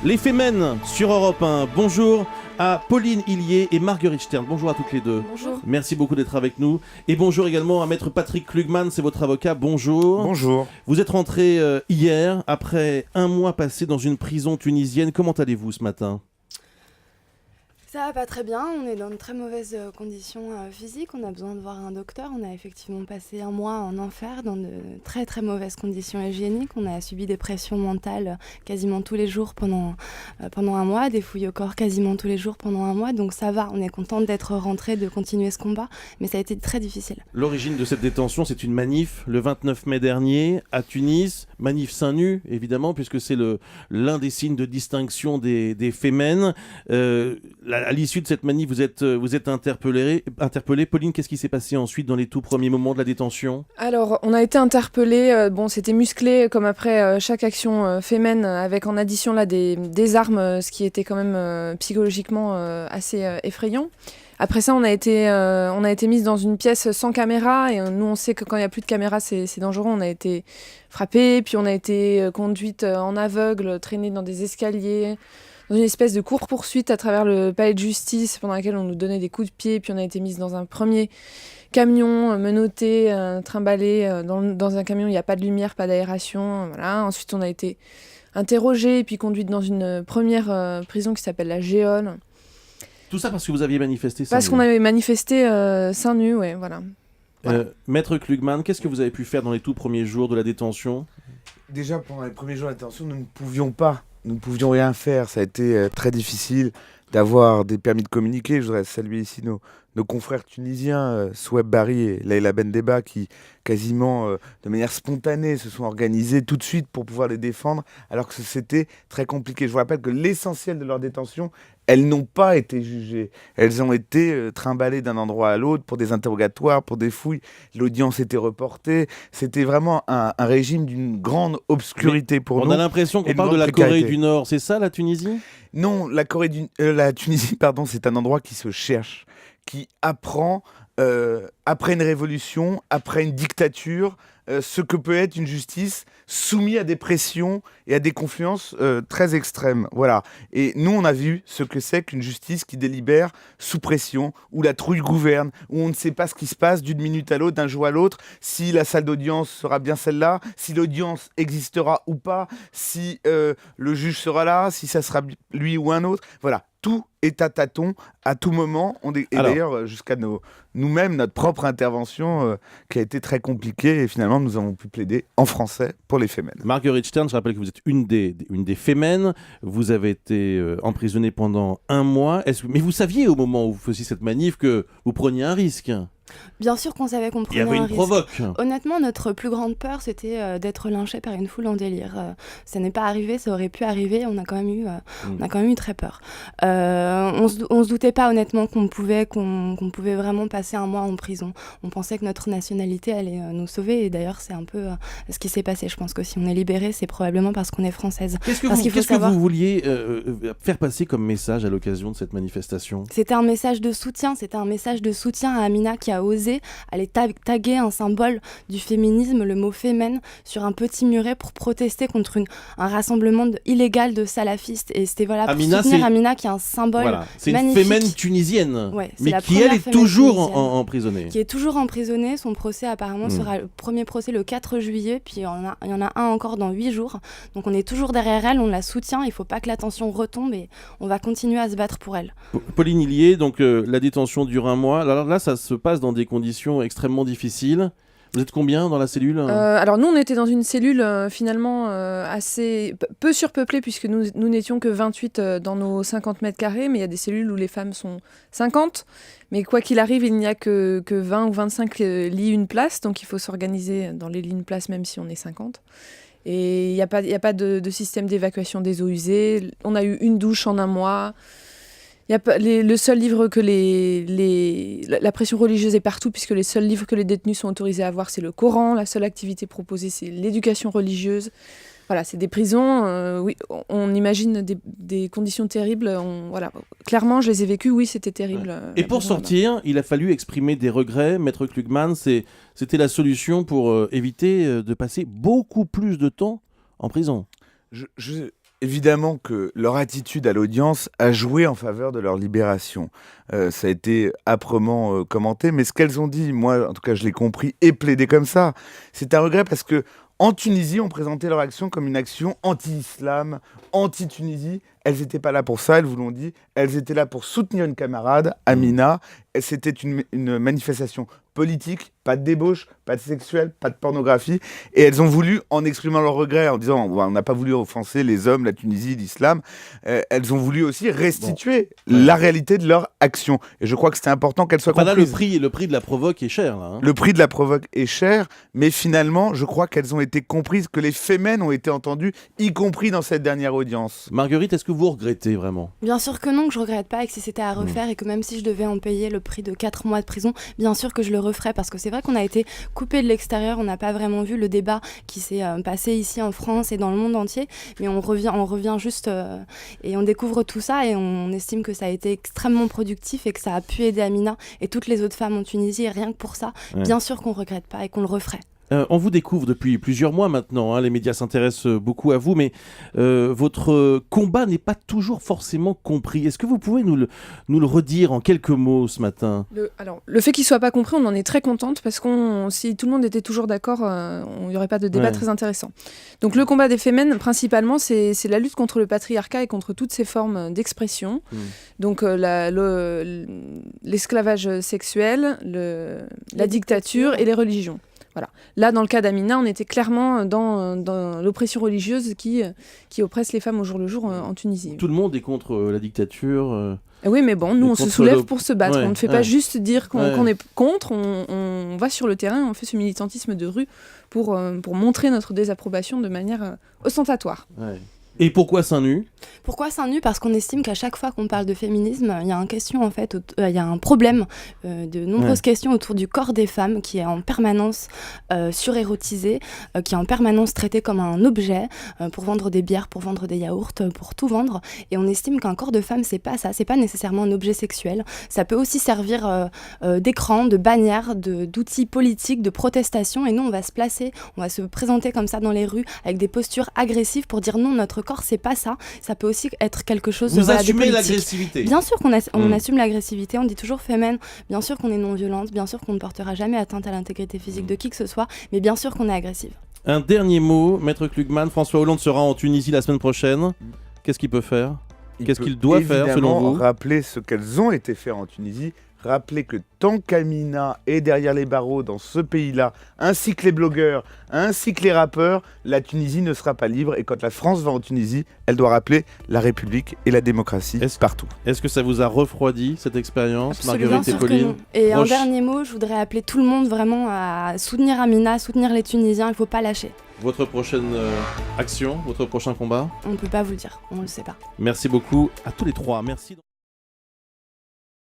Les Femmes sur Europe 1. Bonjour à Pauline Hillier et Marguerite Stern. Bonjour à toutes les deux. Bonjour. Merci beaucoup d'être avec nous. Et bonjour également à Maître Patrick Klugman, c'est votre avocat. Bonjour. Bonjour. Vous êtes rentré hier, après un mois passé dans une prison tunisienne. Comment allez-vous ce matin ? Ça va pas très bien, on est dans de très mauvaises conditions physiques, on a besoin de voir un docteur, on a effectivement passé un mois en enfer dans de très très mauvaises conditions hygiéniques, on a subi des pressions mentales quasiment tous les jours pendant un mois, des fouilles au corps quasiment tous les jours pendant un mois, donc ça va, on est contente d'être rentrée, de continuer ce combat, mais ça a été très difficile. L'origine de cette détention, c'est une manif le 29 mai dernier à Tunis, manif seins nus évidemment, puisque c'est l'un des signes de distinction des Femmes. À l'issue de cette manif, vous êtes interpellée. Pauline, qu'est-ce qui s'est passé ensuite dans les tout premiers moments de la détention ? Alors, on a été interpellés, c'était musclé comme après chaque action fémène, avec en addition là des armes, ce qui était quand même psychologiquement assez effrayant. Après ça, on a été mis dans une pièce sans caméra, et nous on sait que quand il n'y a plus de caméra, c'est dangereux. On a été frappés, puis on a été conduite en aveugle, traînée dans des escaliers, dans une espèce de course-poursuite à travers le palais de justice, pendant laquelle on nous donnait des coups de pied, puis on a été mise dans un premier camion, menottée, trimballée, dans un camion où il n'y a pas de lumière, pas d'aération, voilà. Ensuite, on a été interrogés, puis conduite dans une première prison qui s'appelle la Géole. Tout ça parce que vous aviez manifesté seins nus. Parce qu'on avait manifesté seins nus, ouais, voilà. Maître Klugman, qu'est-ce que vous avez pu faire dans les tout premiers jours de la détention ? Déjà, pendant les premiers jours de la détention, nous ne pouvions rien faire. Ça a été très difficile d'avoir des permis de communiquer. Je voudrais saluer ici nos confrères tunisiens, Soueb Barry et Leïla Bendeba, qui quasiment de manière spontanée se sont organisés tout de suite pour pouvoir les défendre, alors que c'était très compliqué. Je vous rappelle que l'essentiel de leur détention, elles n'ont pas été jugées. Elles ont été trimballées d'un endroit à l'autre pour des interrogatoires, pour des fouilles. L'audience était reportée. C'était vraiment un régime d'une grande obscurité pour nous. On a l'impression qu'on parle de la Corée du Nord. C'est ça, la Tunisie ? Non, la Tunisie, c'est un endroit qui se cherche, qui apprend, après une révolution, après une dictature, ce que peut être une justice soumise à des pressions et à des confluences très extrêmes. Voilà. Et nous, on a vu ce que c'est qu'une justice qui délibère sous pression, où la trouille gouverne, où on ne sait pas ce qui se passe d'une minute à l'autre, d'un jour à l'autre, si la salle d'audience sera bien celle-là, si l'audience existera ou pas, si le juge sera là, si ça sera lui ou un autre. Voilà. Tout est à tâtons à tout moment. D'ailleurs, jusqu'à nous-mêmes, notre propre intervention qui a été très compliquée. Et finalement, nous avons pu plaider en français pour les Femmes. Marguerite Stern, je rappelle que vous êtes une des Femmes. Vous avez été emprisonnée pendant un mois. Mais vous saviez au moment où vous faisiez cette manif que vous preniez un risque ? Bien sûr qu'on savait qu'on prenait un risque. Il y avait une provoque. Honnêtement, notre plus grande peur, c'était d'être lynchés par une foule en délire. Ça n'est pas arrivé, ça aurait pu arriver. On a quand même eu très peur. On se doutait pas honnêtement qu'on pouvait vraiment passer un mois en prison. On pensait que notre nationalité allait nous sauver. Et d'ailleurs, c'est un peu ce qui s'est passé. Je pense que si on est libéré, c'est probablement parce qu'on est française. Qu'est-ce que vous vouliez faire passer comme message à l'occasion de cette manifestation ? C'était un message de soutien. C'était un message de soutien à Amina qui a osé aller taguer un symbole du féminisme, le mot fémène, sur un petit muret pour protester contre un rassemblement illégal de salafistes. Et c'était pour soutenir Amina qui est un symbole c'est magnifique. Une fémène tunisienne, mais qui elle est toujours emprisonnée. Qui est toujours emprisonnée. Son procès apparemment sera le premier procès le 4 juillet, puis il y en a un encore dans 8 jours. Donc on est toujours derrière elle, on la soutient, il ne faut pas que la tension retombe et on va continuer à se battre pour elle. Pauline Hillier, donc la détention dure un mois. Alors là, ça se passe dans des conditions extrêmement difficiles. Vous êtes combien dans la cellule ? Alors nous, on était dans une cellule finalement assez peu surpeuplée, puisque nous n'étions que 28 dans nos 50 mètres carrés, mais il y a des cellules où les femmes sont 50. Mais quoi qu'il arrive, il n'y a que 20 ou 25 lits, une place, donc il faut s'organiser dans les lits, une place, même si on est 50. Et il n'y a pas de système d'évacuation des eaux usées. On a eu une douche en un mois. Le seul livre que la pression religieuse est partout, puisque les seuls livres que les détenus sont autorisés à voir, c'est le Coran. La seule activité proposée, c'est l'éducation religieuse. Voilà, c'est des prisons, oui, on imagine des conditions terribles. Clairement, je les ai vécues, oui, c'était terrible. Et pour sortir, il a fallu exprimer des regrets. Maître Klugman, c'était la solution pour éviter de passer beaucoup plus de temps en prison. Évidemment que leur attitude à l'audience a joué en faveur de leur libération. Ça a été âprement commenté, mais ce qu'elles ont dit, moi en tout cas je l'ai compris et plaidé comme ça, c'est un regret parce que en Tunisie, on présentait leur action comme une action anti-islam, anti-Tunisie. Elles n'étaient pas là pour ça, elles vous l'ont dit. Elles étaient là pour soutenir une camarade, Amina. Et c'était une manifestation politique, pas de débauche, pas de sexuel, pas de pornographie. Et elles ont voulu, en exprimant leur regret, en disant on n'a pas voulu offenser les hommes, la Tunisie, l'islam, elles ont voulu aussi restituer la réalité de leur action. Et je crois que c'était important qu'elles soient comprises. Là, le prix de la provoque est cher. Là, hein. Le prix de la provoque est cher, mais finalement, je crois qu'elles ont été comprises, que les fémènes ont été entendues, y compris dans cette dernière audience. Marguerite, est-ce que vous regrettez vraiment ? Bien sûr que non, que je regrette pas et que si c'était à refaire et que même si je devais en payer le prix de 4 mois de prison, bien sûr que je le referais parce que c'est vrai qu'on a été coupé de l'extérieur, on n'a pas vraiment vu le débat qui s'est passé ici en France et dans le monde entier, mais on revient juste et on découvre tout ça et on estime que ça a été extrêmement productif et que ça a pu aider Amina et toutes les autres femmes en Tunisie et rien que pour ça, bien sûr qu'on regrette pas et qu'on le referait. On vous découvre depuis plusieurs mois maintenant, hein, les médias s'intéressent beaucoup à vous, mais votre combat n'est pas toujours forcément compris. Est-ce que vous pouvez nous le redire en quelques mots ce matin ? Le fait qu'il ne soit pas compris, on en est très contente parce que si tout le monde était toujours d'accord, il n'y aurait pas de débat très intéressant. Donc le combat des fémènes, principalement, c'est la lutte contre le patriarcat et contre toutes ces formes d'expression. Donc l'esclavage sexuel, la dictature et les religions. Voilà. Là, dans le cas d'Amina, on était clairement dans l'oppression religieuse qui oppresse les femmes au jour le jour en Tunisie. Tout le monde est contre la dictature. Oui, mais bon, nous, on se soulève pour se battre. Ouais, on ne fait pas juste dire qu'on est contre, on va sur le terrain, on fait ce militantisme de rue pour montrer notre désapprobation de manière ostentatoire. Ouais. Et pourquoi seins nus ? Pourquoi seins nus ? Parce qu'on estime qu'à chaque fois qu'on parle de féminisme, il y a il y a un problème, de nombreuses questions autour du corps des femmes qui est en permanence surérotisé, qui est en permanence traité comme un objet pour vendre des bières, pour vendre des yaourts, pour tout vendre. Et on estime qu'un corps de femme, c'est pas ça, c'est pas nécessairement un objet sexuel. Ça peut aussi servir d'écran, de bannière, d'outils politiques, de protestation. Et nous, on va se placer, on va se présenter comme ça dans les rues avec des postures agressives pour dire non, notre corps, c'est pas ça. Ça peut aussi être quelque chose de politique. Vous assumez l'agressivité. Bien sûr qu'on assume l'agressivité, on dit toujours fémène, bien sûr qu'on est non violente, bien sûr qu'on ne portera jamais atteinte à l'intégrité physique de qui que ce soit, mais bien sûr qu'on est agressive. Un dernier mot, Maître Klugman, François Hollande sera en Tunisie la semaine prochaine. Qu'est-ce qu'il peut faire ? Qu'est-ce qu'il doit faire selon vous ? Rappeler ce qu'elles ont été faire en Tunisie, rappeler que tant qu'Amina est derrière les barreaux dans ce pays-là, ainsi que les blogueurs, ainsi que les rappeurs, la Tunisie ne sera pas libre. Et quand la France va en Tunisie, elle doit rappeler la République et la démocratie partout. Est-ce que ça vous a refroidi, cette expérience, Absolument, Marguerite et Pauline ? Et un dernier mot, je voudrais appeler tout le monde vraiment à soutenir Amina, soutenir les Tunisiens, il ne faut pas lâcher. Votre prochaine action, votre prochain combat ? On ne peut pas vous le dire, on ne le sait pas. Merci beaucoup à tous les trois. Merci.